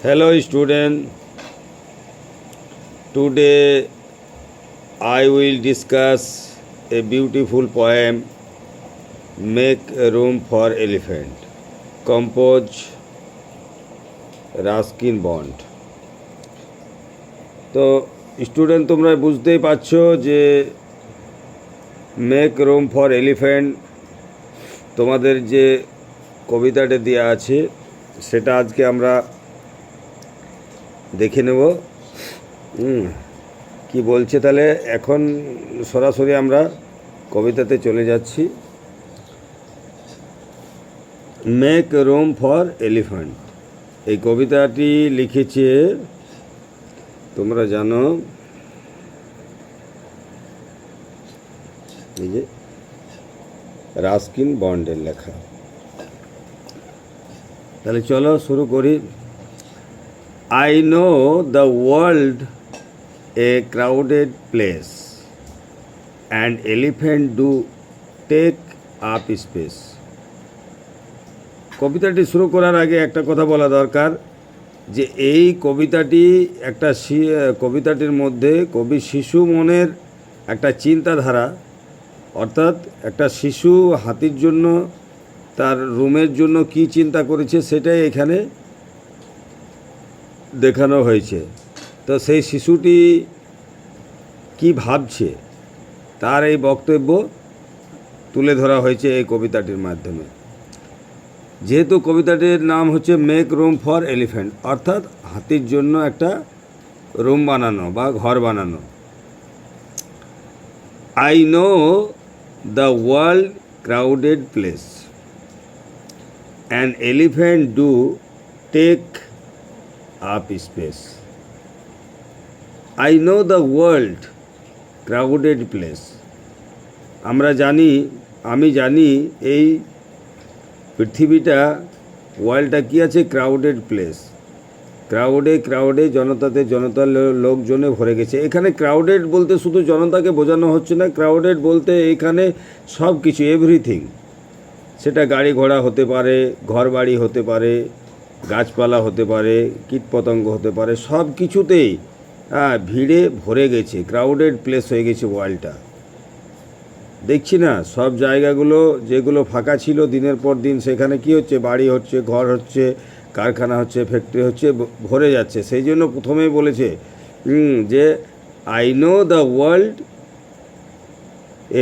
Hello student, today I will discuss a beautiful poem, Make Room for Elephant, composed Ruskin bond. তো student, তোমরা বুঝতেই পারছো যে make room for elephant তোমাদের যে কবিতাটা দেওয়া আছে সেটা আজকে আমরা দেখে নেব কি বলছে। তাহলে এখন সরাসরি আমরা কবিতাতে চলে যাচ্ছি। মেক রুম ফর এলিফ্যান্ট, এই কবিতাটি লিখেছে, তোমরা জানো, এই যে রাস্কিন বন্ডের লেখা। তাহলে চলো শুরু করি। I know the world a crowded place and elephant do take up space. কবিতাটি শুরু করার আগে একটা কথা বলা দরকার যে এই কবিতাটি কবিতাটির মধ্যে কবি শিশু মনের একটা চিন্তাধারা, অর্থাৎ একটা শিশু হাতির জন্য তার রুমের জন্য কি চিন্তা করেছে সেটাই এখানে দেখানো হয়েছে। তো সেই শিশুটি কি ভাবছে তার এই বক্তব্য তুলে ধরা হয়েছে এই কবিতাটির মাধ্যমে। যেহেতু কবিতাটির নাম হচ্ছে মেক রুম ফর এলিফ্যান্ট, অর্থাৎ হাতির জন্য একটা রুম বানানো বা ঘর বানানো। I know the world crowded place and elephant do take up space. I know the world crowded place. আমি জানি এই পৃথিবীটা, ওয়ার্ল্ডটা কি আছে, ক্রাউডেড প্লেস। ক্রাউডে জনতার লোকজনে ভরে গেছে। এখানে ক্রাউডেড বলতে শুধু জনতাকে বোঝানো হচ্ছে না, ক্রাউডেড বলতে এখানে সব কিছু, এভরিথিং। সেটা গাড়ি ঘোড়া হতে পারে, ঘর বাড়ি হতে পারে, গাছপালা হতে পারে, কীটপতঙ্গ হতে পারে, সব কিছুতেই ভিড়ে ভরে গেছে, ক্রাউডেড প্লেস হয়ে গেছে ওয়ার্ল্ডটা। দেখছি না সব জায়গাগুলো যেগুলো ফাঁকা ছিল দিনের পর দিন, সেখানে কি হচ্ছে, বাড়ি হচ্ছে, ঘর হচ্ছে, কারখানা হচ্ছে, ফ্যাক্টরি হচ্ছে, ভরে যাচ্ছে। সেই জন্য প্রথমেই বলেছে যে I know the world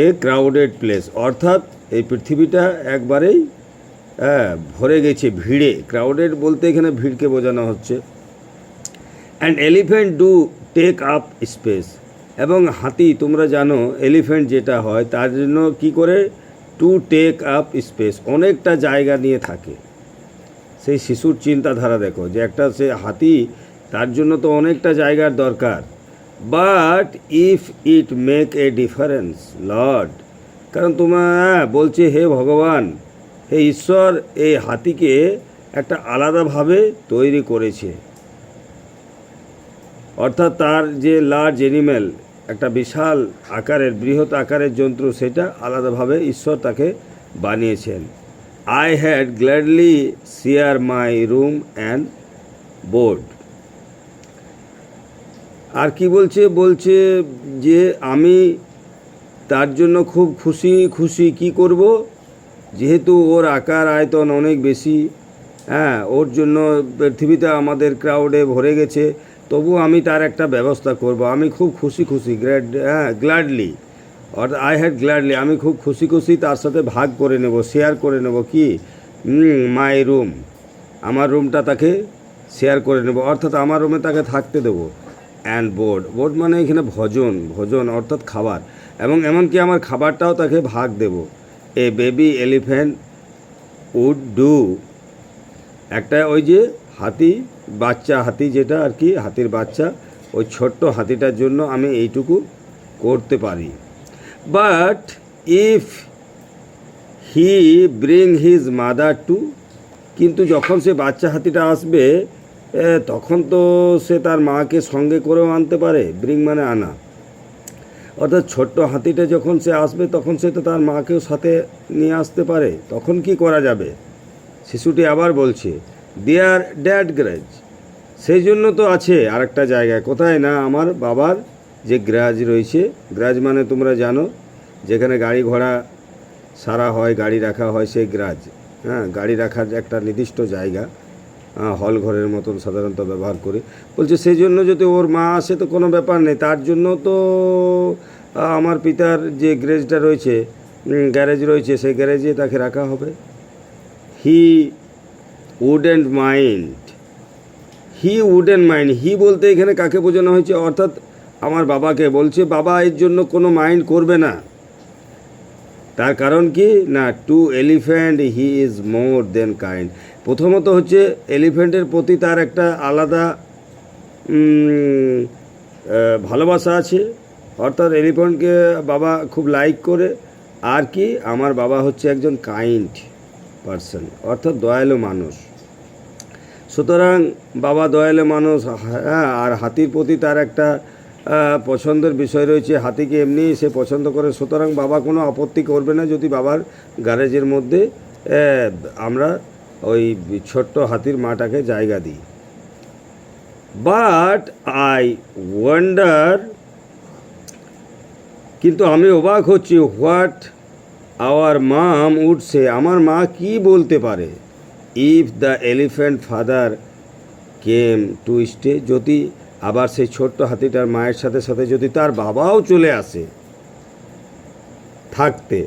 A crowded place, অর্থাৎ এই পৃথিবীটা একবারেই ভরে গেছে ভিড়ে। ক্রাউডেড বলতে এখানে ভিড়কে বোঝানো হচ্ছে। And elephant do take up space, এবং হাতি, তোমরা জানো এলিফ্যান্ট যেটা হয় তার জন্য কি করে, টু টেক আপ স্পেস, অনেকটা জায়গা নিয়ে থাকে। সেই শিশুর চিন্তাধারা দেখো যে একটা সে হাতি, তার জন্য তো অনেকটা জায়গার দরকার। But if it make a difference Lord, কারণ তোমার বলছে হে ভগবান, হে ঈশ্বর, এই হাতিকে একটা আলাদাভাবে তৈরি করেছে। অর্থাৎ তার যে লার্জ অ্যানিম্যাল, একটা বিশাল আকারের, বৃহৎ আকারের জন্তু, সেটা আলাদাভাবে ঈশ্বর তাকে বানিয়েছেন। I had gladly share my room and board. আর কি বলছে যে আমি তার জন্য খুব খুশি কি করব, যেহেতু ওর আকার আয়তন অনেক বেশি, ওর জন্য পৃথিবীতে আমাদের ক্রাউডে ভরে গেছে, তবু আমি তার একটা ব্যবস্থা করব। আমি খুব খুশি গ্ল্যাডলি, অর্থাৎ আই হ্যাড গ্ল্যাডলি, আমি খুব খুশি তার সাথে ভাগ করে নেব, শেয়ার করে নেব কি, মাই রুম, আমার রুমটা তাকে শেয়ার করে নেব, অর্থাৎ আমার রুমে তাকে থাকতে দেবো। অ্যান্ড বোর্ড মানে এখানে ভোজন অর্থাৎ খাবার, এবং এমনকি আমার খাবারটাও তাকে ভাগ দেব। এ বেবি এলিফ্যান্ট উড ডু, একটা ওই যে বাচ্চা হাতি যেটা আর কি, হাতির বাচ্চা, ওই ছোট্ট হাতিটার জন্য আমি এইটুকু করতে পারি। But if he bring his mother to, কিন্তু যখন সে বাচ্চা হাতিটা আসবে তখন তো সে তার মাকে সঙ্গে করেও আনতে পারে। ব্রিং মানে আনা, অর্থাৎ ছোট্ট হাতিটা যখন সে আসবে তখন সে তো তার মাকেও সাথে নিয়ে আসতে পারে। তখন কি করা যাবে? শিশুটি আবার বলছে, দেয়ার ড্যাড গ্রেজ, সেই জন্য তো আছে আরেকটা জায়গায়, কোথায় না আমার বাবার যে গ্যারেজ রয়েছে, গ্যারেজ মানে তোমরা জানো যেখানে গাড়ি ঘোড়া সারা হয়, গাড়ি রাখা হয়, সেই গ্যারেজ। হ্যাঁ, গাড়ি রাখার একটা নির্দিষ্ট জায়গা, হল ঘরের মতন সাধারণত ব্যবহার করি। বলছে সেই জন্য যদি ওর মা আসে তো কোনো ব্যাপার নেই, তার জন্য তো আমার পিতার যে গ্যারেজটা রয়েছে, গ্যারেজ রয়েছে, সেই গ্যারেজে তাকে রাখা হবে। হি উডেন্ট মাইন্ড, হি উডেন্ট মাইন্ড, হি বলতে এখানে কাকে বোঝানো হয়েছে? অর্থাৎ আমার বাবাকে বলছে, বাবা এর জন্য কোনো মাইন্ড করবে না। তার কারণ কি না, to elephant he is more than kind. প্রথমত হচ্ছে এলিফ্যান্টের প্রতি তার একটা আলাদা ভালোবাসা আছে, অর্থাৎ এলিফ্যান্টকে বাবা খুব লাইক করে। আর কি, আমার বাবা হচ্ছে একজন কাইন্ড পারসন, অর্থাৎ দয়ালু মানুষ। সুতরাং বাবা দয়ালু মানুষ, হ্যাঁ, আর হাতির প্রতি তার একটা পছন্দের বিষয় রয়েছে, হাতিকে এমনি সে পছন্দ করে। সুতরাং বাবা কোনো আপত্তি করবে না যদি বাবার গ্যারেজের মধ্যে আমরা ওই ছোট্ট হাতির মাটাকে জায়গা দিই। বাট আই ওয়ান্ডার, কিন্তু আমি অবাক হচ্ছি, what our mum would say, আমার মা কি বলতে পারে, if the elephant father came to stay, যদি আবার সেই ছোট্ট হাতিটার মায়ের সাথে সাথে যদি তার বাবাও চলে আসে থাকতে,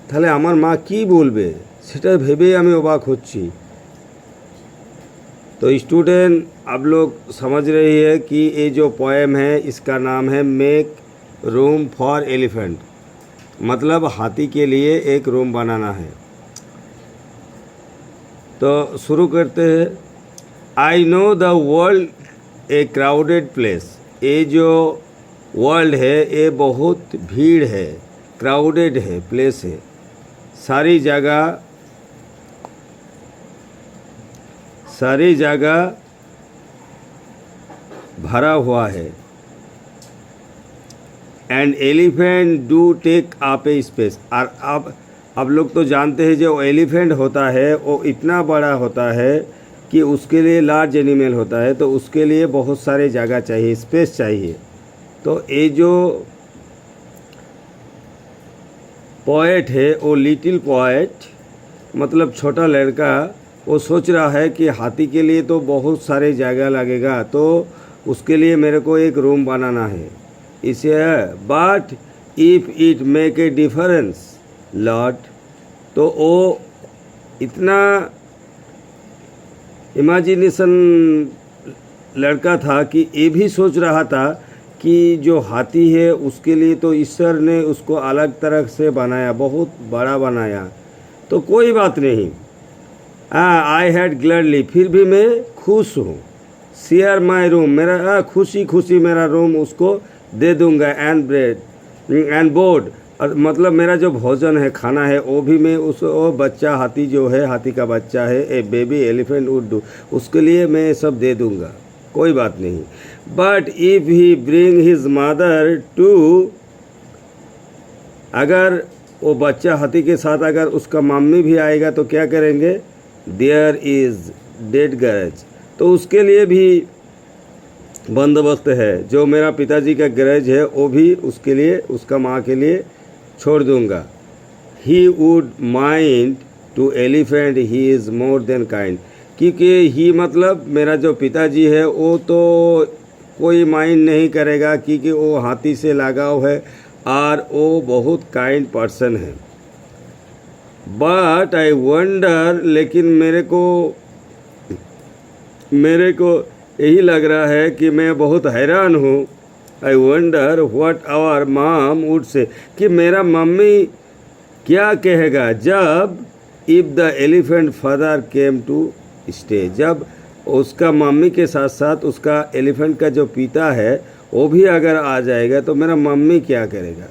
তাহলে আমার মা কি বলবে, সেটা ভেবেই আমি অবাক হচ্ছি। तो स्टूडेंट, आप लोग समझ रही है कि ये जो पोएम है इसका नाम है मेक रूम फॉर एलिफेंट, मतलब हाथी के लिए एक रूम बनाना है। तो शुरू करते हैं। I know the world A crowded place, ये जो वर्ल्ड है ये बहुत भीड़ है, क्राउडेड है, प्लेस है, सारी जगह भरा हुआ है। And elephant do take up a space, और अब लोग तो जानते हैं जो एलिफेंट होता है वो इतना बड़ा होता है कि उसके लिए लार्ज एनिमल होता है, तो उसके लिए बहुत सारे जगह चाहिए, स्पेस चाहिए। तो ये जो पोएट है वो लिटिल पोएट, मतलब छोटा लड़का, वो सोच रहा है कि हाथी के लिए तो बहुत सारे जगह लगेगा, तो उसके लिए मेरे को एक रूम बनाना है। इसे but if it make a difference lot, तो वो इतना इमेजिनेशन लड़का था कि ये भी सोच रहा था कि जो हाथी है उसके लिए तो ईश्वर ने उसको अलग तरह से बनाया, बहुत बड़ा बनाया, तो कोई बात नहीं। आई हैड ग्लैडली, फिर भी मैं खुश हूँ। शेयर माई रूम, मेरा खुशी खुशी मेरा रूम उसको दे दूँगा। एंड ब्रेड एंड बोर्ड, मतलब मेरा जो भोजन है, खाना है, वो भी मैं वो बच्चा हाथी जो है, हाथी का बच्चा है, a baby elephant would do, उसके लिए मैं सब दे दूँगा, कोई बात नहीं। But if he bring his mother to, अगर वो बच्चा हाथी के साथ अगर उसका मम्मी भी आएगा तो क्या करेंगे, देयर इज़ डेड गैरेज, तो उसके लिए भी बंदोबस्त है। जो मेरा पिताजी का गैरेज है वो भी उसके लिए, उसका माँ के लिए छोड़ दूँगा। He would mind to elephant he is more than kind, क्योंकि ही मतलब मेरा जो पिताजी है वो तो कोई माइंड नहीं करेगा, क्योंकि वो हाथी से लगाव है और वो बहुत काइंड पर्सन है। बट आई वंडर, लेकिन मेरे को यही लग रहा है कि मैं बहुत हैरान हूँ। I wonder what our mom would say, कि मेरा मम्मी क्या कहेगा जब if the elephant father came to stay, जब उसका मम्मी के साथ साथ उसका एलिफेंट का जो पिता है वो भी अगर आ जाएगा तो मेरा मम्मी क्या करेगा।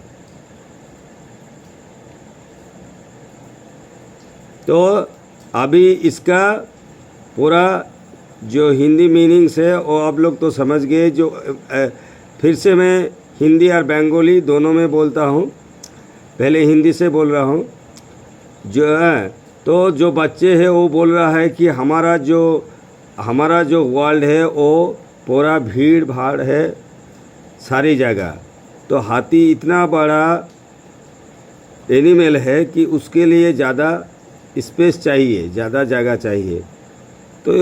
तो अभी इसका पूरा जो हिंदी मीनिंग्स है वो आप लोग तो समझ गए। जो फिर से मैं हिंदी और बंगाली दोनों में बोलता हूँ, पहले हिंदी से बोल रहा हूँ। जो है तो जो बच्चे हैं वो बोल रहा है कि हमारा जो हमारा जो वर्ल्ड है वो पूरा भीड़ भाड़ है सारी जगह। तो हाथी इतना बड़ा एनिमल है कि उसके लिए ज़्यादा स्पेस चाहिए, ज़्यादा जगह चाहिए। तो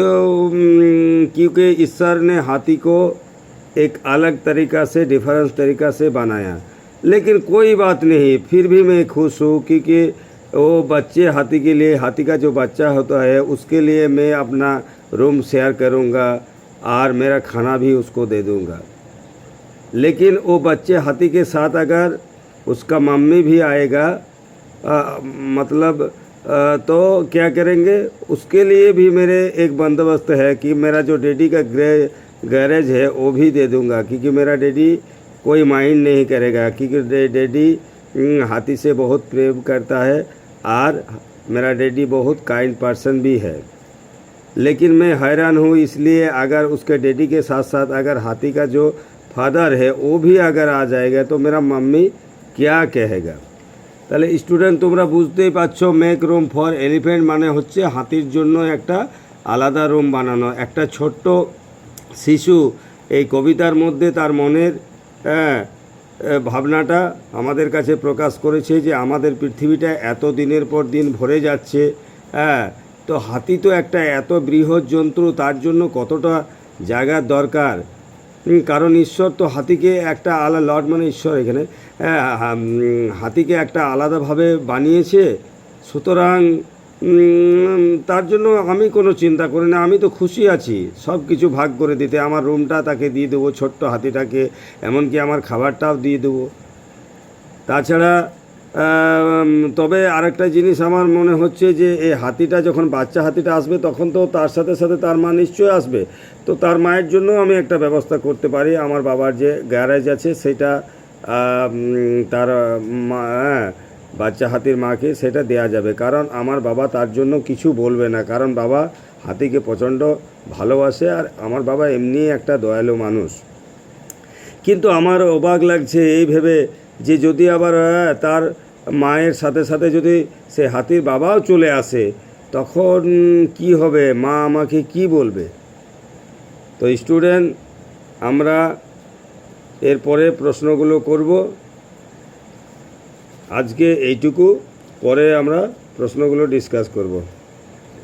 क्योंकि ईश्वर ने हाथी को एक अलग तरीक़ा से, डिफरेंस तरीक़ा से बनाया, लेकिन कोई बात नहीं, फिर भी मैं खुश हूँ क्योंकि वो बच्चे हाथी के लिए, हाथी का जो बच्चा होता है उसके लिए मैं अपना रूम शेयर करूँगा और मेरा खाना भी उसको दे दूँगा। लेकिन वो बच्चे हाथी के साथ अगर उसका मम्मी भी आएगा तो क्या करेंगे, उसके लिए भी मेरे एक बंदोबस्त है कि मेरा जो डैडी का गैरेज है वो भी दे दूँगा, क्योंकि मेरा डैडी कोई माइंड नहीं करेगा, क्योंकि डैडी हाथी से बहुत प्रेम करता है और मेरा डैडी बहुत काइंड पर्सन भी है। लेकिन मैं हैरान हूँ इसलिए, अगर उसके डैडी के साथ साथ अगर हाथी का जो फादर है वो भी अगर आ जाएगा तो मेरा मम्मी क्या कहेगा। তাহলে স্টুডেন্ট তোমরা বুঝতেই পারছো, মেক রুম ফর এলিফ্যান্ট মানে হচ্ছে হাতির জন্য একটা আলাদা রুম বানানো। একটা ছোট্ট শিশু এই কবিতার মধ্যে তার মনের ভাবনাটা আমাদের কাছে প্রকাশ করেছে যে আমাদের পৃথিবীটা এত দিনের পর দিন ভরে যাচ্ছে। তো হাতি তো একটা এত বৃহৎ জন্তু, তার জন্য কতটা জায়গার দরকার। কারণ ঈশ্বর তো হাতিকে একটা আলাদা, লর্ড মানে ঈশ্বর এখানে, হাতিকে একটা আলাদাভাবে বানিয়েছে। সুতরাং তার জন্য আমি কোনো চিন্তা করি না, আমি তো খুশি আছি সব কিছু ভাগ করে দিতে। আমার রুমটা তাকে দিয়ে দেবো, ছোট্ট হাতিটাকে, এমনকি আমার খাবারটাও দিয়ে দেবো। তাছাড়া তবে আরেকটা জিনিস আমার মনে হচ্ছে যে এই হাতিটা যখন বাচ্চা হাতিটা আসবে তখন তো তার সাথে সাথে তার মা নিশ্চয়ই আসবে। তো তার মায়ের জন্য আমি একটা ব্যবস্থা করতে পারি। আমার বাবার যে গ্যারেজ আছে সেটা তার মা, বাচ্চা হাতির মাকে সেটা দেয়া যাবে, কারণ আমার বাবা তার জন্য কিছু বলবে না, কারণ বাবা হাতিকে প্রচণ্ড ভালোবাসে আর আমার বাবা এমনি একটা দয়ালু মানুষ। কিন্তু আমার অবাক লাগছে এই ভেবে যে যদি আবার তার মায়ের সাথে সাথে যদি সে হাতির বাবাও চলে আসে তখন কি হবে, মা আমাকে কি বলবে। তো স্টুডেন্ট, আমরা এরপরে প্রশ্নগুলো করব। আজকে এইটুকু, পরে আমরা প্রশ্নগুলো ডিসকাস করব।